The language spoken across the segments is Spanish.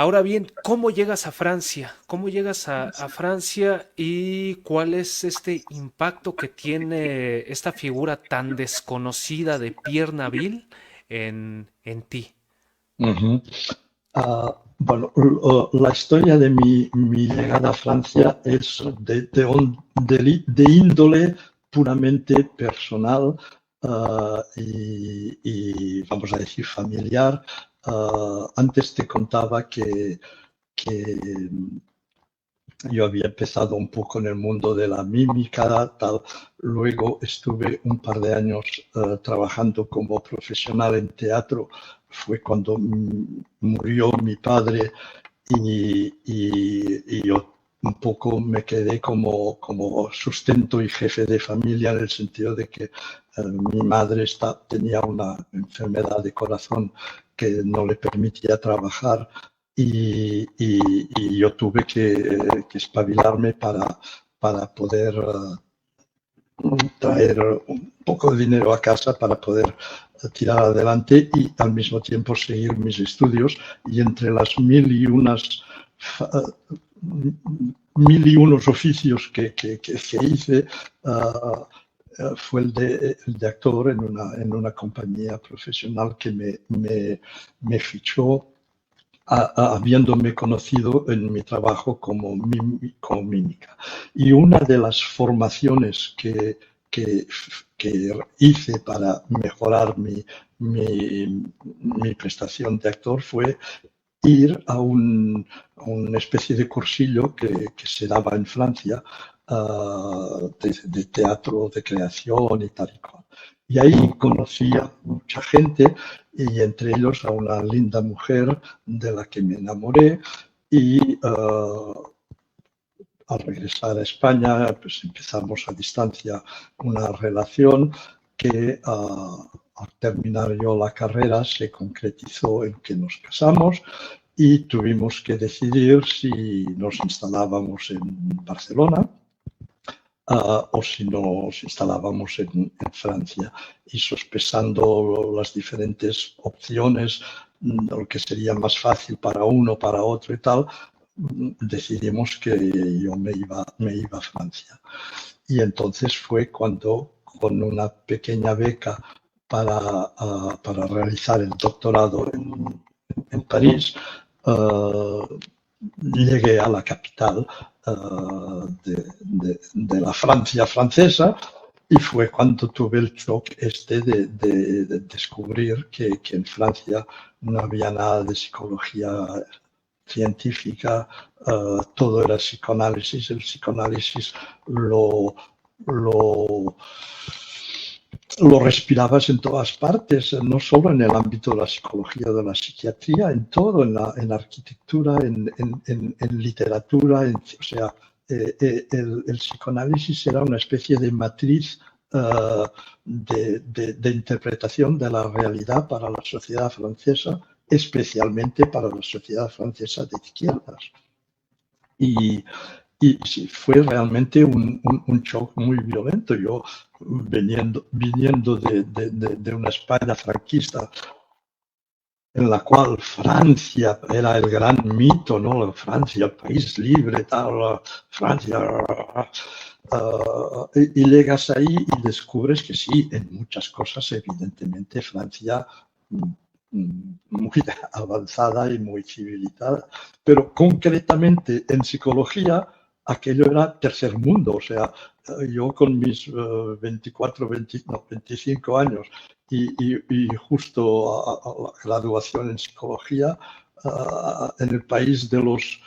Ahora bien, ¿cómo llegas a Francia? ¿Cómo llegas a Francia y cuál es este impacto que tiene esta figura tan desconocida de Pierre Naville en ti? Ujú. Bueno, la historia de mi llegada a Francia es de índole puramente personal, vamos a decir familiar. Antes te contaba que yo había empezado un poco en el mundo de la mímica, tal. Luego estuve un par de años trabajando como profesional en teatro. Fue cuando murió mi padre y yo un poco me quedé como sustento y jefe de familia en el sentido de que mi madre tenía una enfermedad de corazón que no le permitía trabajar y yo tuve que espabilarme para poder traer un poco de dinero a casa para poder tirar adelante y al mismo tiempo seguir mis estudios. Y entre las mil y unos oficios que hice, uh, fue el de actor en una compañía profesional que me fichó habiéndome conocido en mi trabajo como mímica. Y una de las formaciones que, que hice para mejorar mi prestación de actor fue ir a una especie de cursillo que se daba en Francia de teatro, de creación y tal y cual. Y ahí conocí a mucha gente y entre ellos a una linda mujer de la que me enamoré y al regresar a España pues empezamos a distancia una relación que al terminar yo la carrera se concretizó en que nos casamos y tuvimos que decidir si nos instalábamos en Barcelona o si nos instalábamos en Francia. Y sospesando las diferentes opciones, lo que sería más fácil para uno, para otro y tal, decidimos que yo me iba a Francia. Y entonces fue cuando, con una pequeña beca para realizar el doctorado en París, uh, llegué a la capital de la Francia francesa y fue cuando tuve el shock de descubrir que en Francia no había nada de psicología científica, todo era psicoanálisis. El psicoanálisis lo, lo respirabas en todas partes, no solo en el ámbito de la psicología, de la psiquiatría, en todo, en la arquitectura, en literatura, o sea, el psicoanálisis era una especie de matriz de interpretación de la realidad para la sociedad francesa, especialmente para la sociedad francesa de izquierdas. Y, y sí, fue realmente un shock muy violento. Yo viniendo de una España franquista en la cual Francia era el gran mito, ¿no? Francia, el país libre, tal, Francia. Y llegas ahí y descubres que sí, en muchas cosas, evidentemente, Francia muy avanzada y muy civilizada, pero concretamente en psicología aquello era tercer mundo, o sea, yo con mis 24, 20, no, 25 años y justo a la graduación en psicología, en el país de los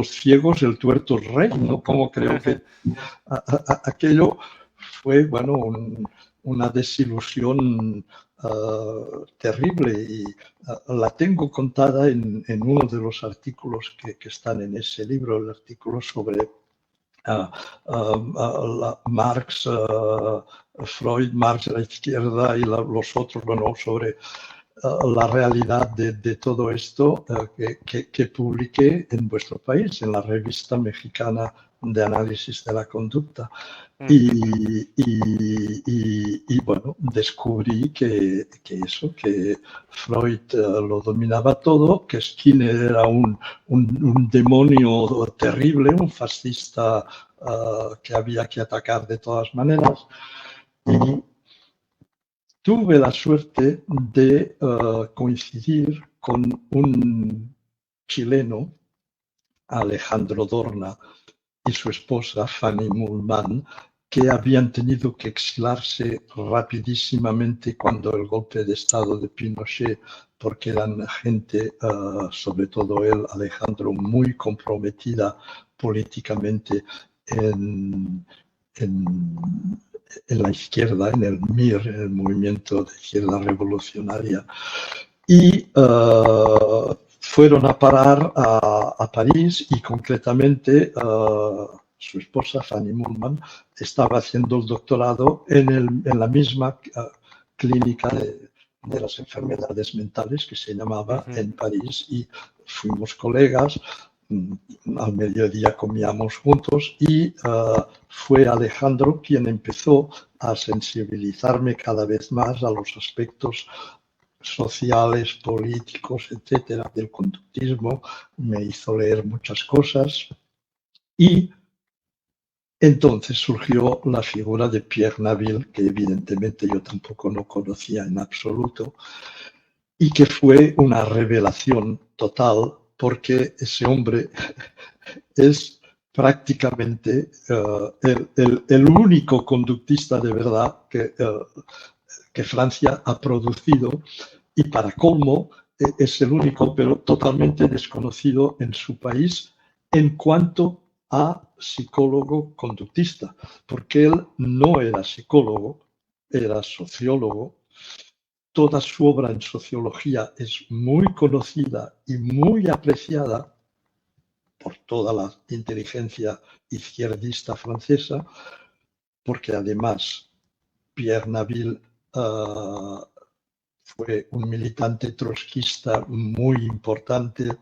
ciegos, el tuerto es rey, ¿no? Como creo que aquello fue, bueno, una desilusión terrible y la tengo contada uno de los artículos que están en ese libro, el artículo sobre Marx, Freud, Marx a la izquierda y los otros, bueno, sobre la realidad de todo esto que publiqué en vuestro país, en la revista mexicana de análisis de la conducta. Mm. Y bueno, descubrí que Freud lo dominaba todo, que Skinner era un demonio terrible, un fascista que había que atacar de todas maneras. Y tuve la suerte de coincidir con un chileno, Alejandro Dorna, y su esposa, Fanny Mullman, que habían tenido que exilarse rapidísimamente cuando el golpe de Estado de Pinochet, porque eran gente, sobre todo él, Alejandro, muy comprometida políticamente en la izquierda, en el MIR, en el movimiento de izquierda revolucionaria. Y fueron a parar a París y concretamente su esposa, Fanny Mullman, estaba haciendo el doctorado en la misma clínica de las enfermedades mentales que se llamaba en París, y fuimos colegas. Al mediodía comíamos juntos y fue Alejandro quien empezó a sensibilizarme cada vez más a los aspectos sociales, políticos, etcétera, del conductismo. Me hizo leer muchas cosas y entonces surgió la figura de Pierre Naville, que evidentemente yo tampoco no conocía en absoluto, y que fue una revelación total, porque ese hombre es prácticamente el único conductista de verdad que Francia ha producido, y para colmo es el único, pero totalmente desconocido en su país en cuanto a psicólogo conductista, porque él no era psicólogo, era sociólogo. Toda su obra en sociología es muy conocida y muy apreciada por toda la inteligencia izquierdista francesa, porque además Pierre Naville fue un militante trotskista muy importante,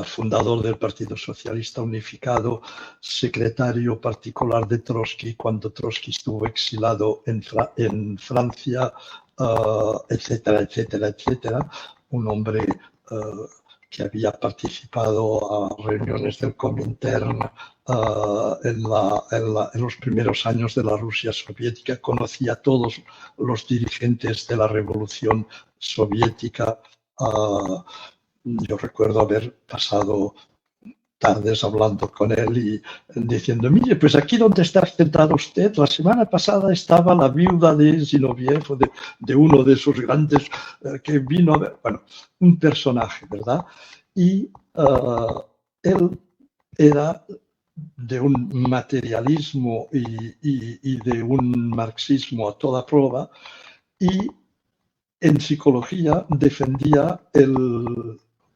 fundador del Partido Socialista Unificado, secretario particular de Trotsky cuando Trotsky estuvo exilado en Francia, etcétera, etcétera, etcétera. Un hombre que había participado a reuniones del Comintern en los primeros años de la Rusia soviética, conocía a todos los dirigentes de la revolución soviética. Yo recuerdo haber pasado tardes hablando con él y diciendo: mire, pues aquí donde está sentado usted, la semana pasada estaba la viuda de Zinoviev, de uno de esos grandes que vino a ver. Bueno, un personaje, ¿verdad? Y él era de un materialismo y de un marxismo a toda prueba, y en psicología defendía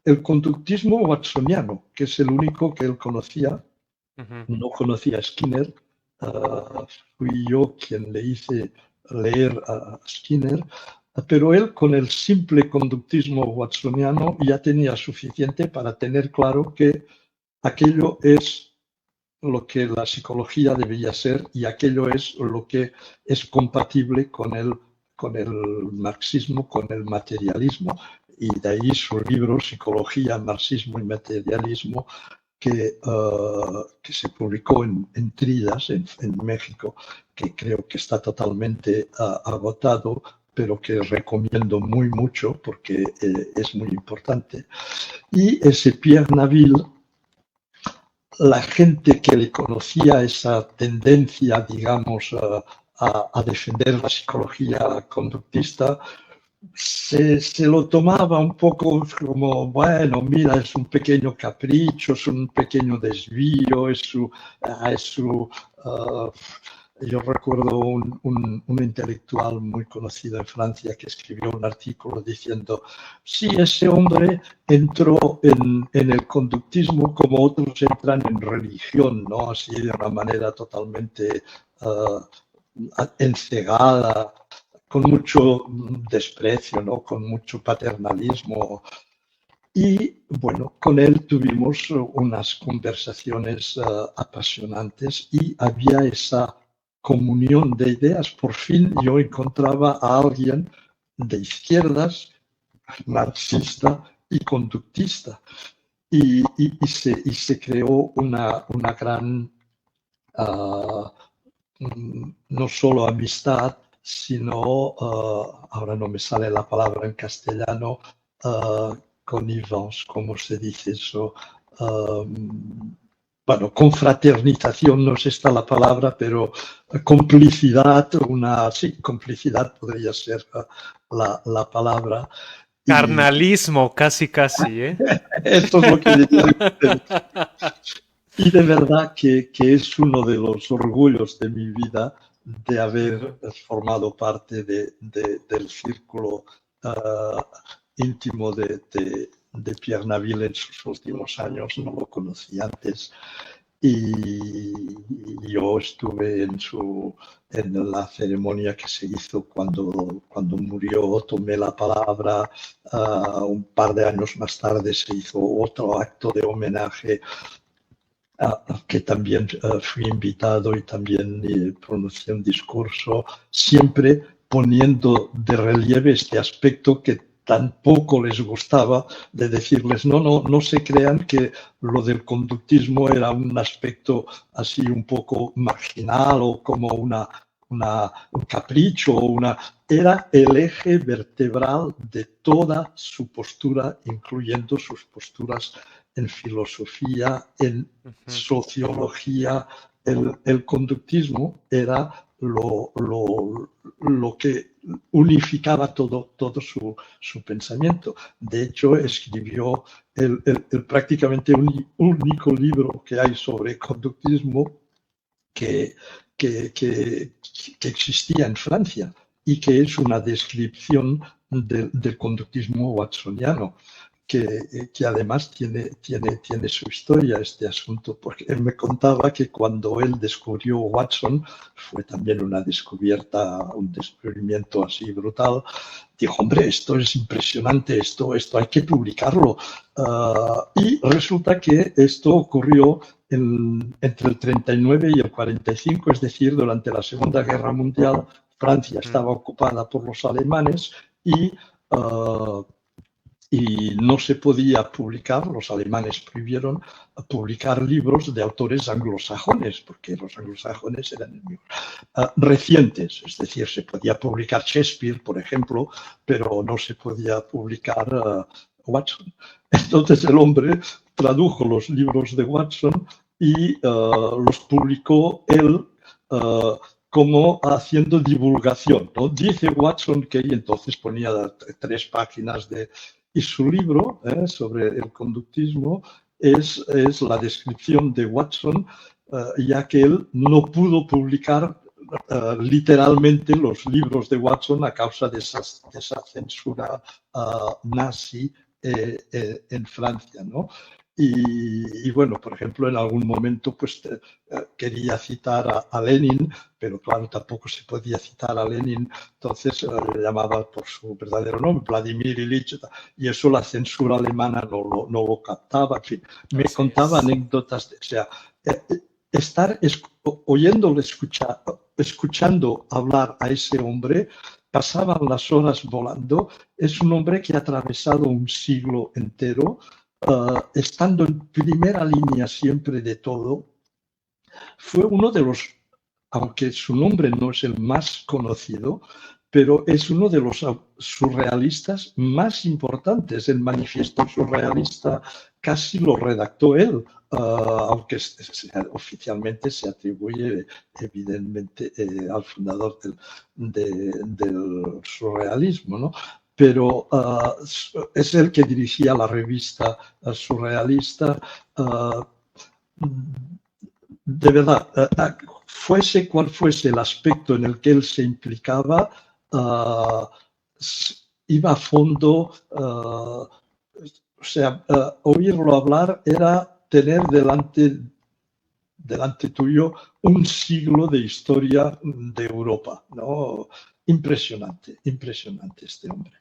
el conductismo watsoniano, que es el único que él conocía. No conocía a Skinner. Fui yo quien le hice leer a Skinner, pero él con el simple conductismo watsoniano ya tenía suficiente para tener claro que aquello es lo que la psicología debería ser y aquello es lo que es compatible con el marxismo, con el materialismo. Y de ahí su libro Psicología, Marxismo y Materialismo, que se publicó en Tridas, en México, que creo que está totalmente agotado, pero que recomiendo muy mucho porque es muy importante. Y ese Pierre Naville, la gente que le conocía esa tendencia, digamos, a defender la psicología conductista, se lo tomaba un poco como: bueno, mira, es un pequeño capricho, es un pequeño desvío, yo recuerdo un intelectual muy conocido en Francia que escribió un artículo diciendo: sí, ese hombre entró en el conductismo como otros entran en religión, ¿no? Así de una manera totalmente encegada, con mucho desprecio, ¿no? Con mucho paternalismo. Y bueno, con él tuvimos unas conversaciones apasionantes y había esa comunión de ideas. Por fin yo encontraba a alguien de izquierdas, marxista y conductista. Y se creó una gran, uh, no solo amistad, sino, ahora no me sale la palabra en castellano, connivence, ¿cómo se dice eso? Bueno, confraternización no es esta la palabra, pero complicidad, sí, complicidad podría ser la palabra. Y Carnalismo, casi, casi, ¿eh? esto es lo que diría. Y de verdad que es uno de los orgullos de mi vida de haber formado parte del círculo íntimo de Pierre Naville en sus últimos años. No lo conocí antes. Y yo estuve en la ceremonia que se hizo cuando murió, tomé la palabra. Un par de años más tarde se hizo otro acto de homenaje que también fui invitado y también pronuncié un discurso, siempre poniendo de relieve este aspecto que tampoco les gustaba, de decirles, no se crean que lo del conductismo era un aspecto así un poco marginal o como un capricho, era el eje vertebral de toda su postura, incluyendo sus posturas en filosofía, en sociología. El conductismo era lo que unificaba todo su pensamiento. De hecho, escribió el prácticamente único libro que hay sobre conductismo que existía en Francia y que es una descripción del conductismo watsoniano. Que además tiene su historia este asunto, porque él me contaba que cuando él descubrió Watson, fue también una descubierta, un descubrimiento así brutal. Dijo, hombre, esto es impresionante, esto hay que publicarlo. Y resulta que esto ocurrió entre el 39 y el 45, es decir, durante la Segunda Guerra Mundial. Francia estaba ocupada por los alemanes y no se podía publicar, los alemanes prohibieron publicar libros de autores anglosajones, porque los anglosajones eran recientes, es decir, se podía publicar Shakespeare, por ejemplo, pero no se podía publicar Watson. Entonces el hombre tradujo los libros de Watson y los publicó él como haciendo divulgación, ¿no? Dice Watson que, y entonces ponía 3 páginas y su libro sobre el conductismo es la descripción de Watson, ya que él no pudo publicar literalmente los libros de Watson a causa de esa censura nazi en Francia, ¿no? Y bueno, por ejemplo, en algún momento pues quería citar a Lenin, pero claro, tampoco se podía citar a Lenin, entonces le llamaba por su verdadero nombre, Vladimir Ilich, y eso la censura alemana no lo captaba. En fin, me contaba anécdotas, o sea, estar oyéndole escuchando hablar a ese hombre, pasaban las horas volando. Es un hombre que ha atravesado un siglo entero, estando en primera línea siempre de todo. Fue uno de los, aunque su nombre no es el más conocido, pero es uno de los surrealistas más importantes. El manifiesto surrealista casi lo redactó él, aunque oficialmente se atribuye evidentemente al fundador del surrealismo, ¿no? Pero es el que dirigía la revista surrealista. De verdad, fuese cual fuese el aspecto en el que él se implicaba, iba a fondo, o sea, oírlo hablar era tener delante tuyo un siglo de historia de Europa, ¿no? Impresionante este hombre.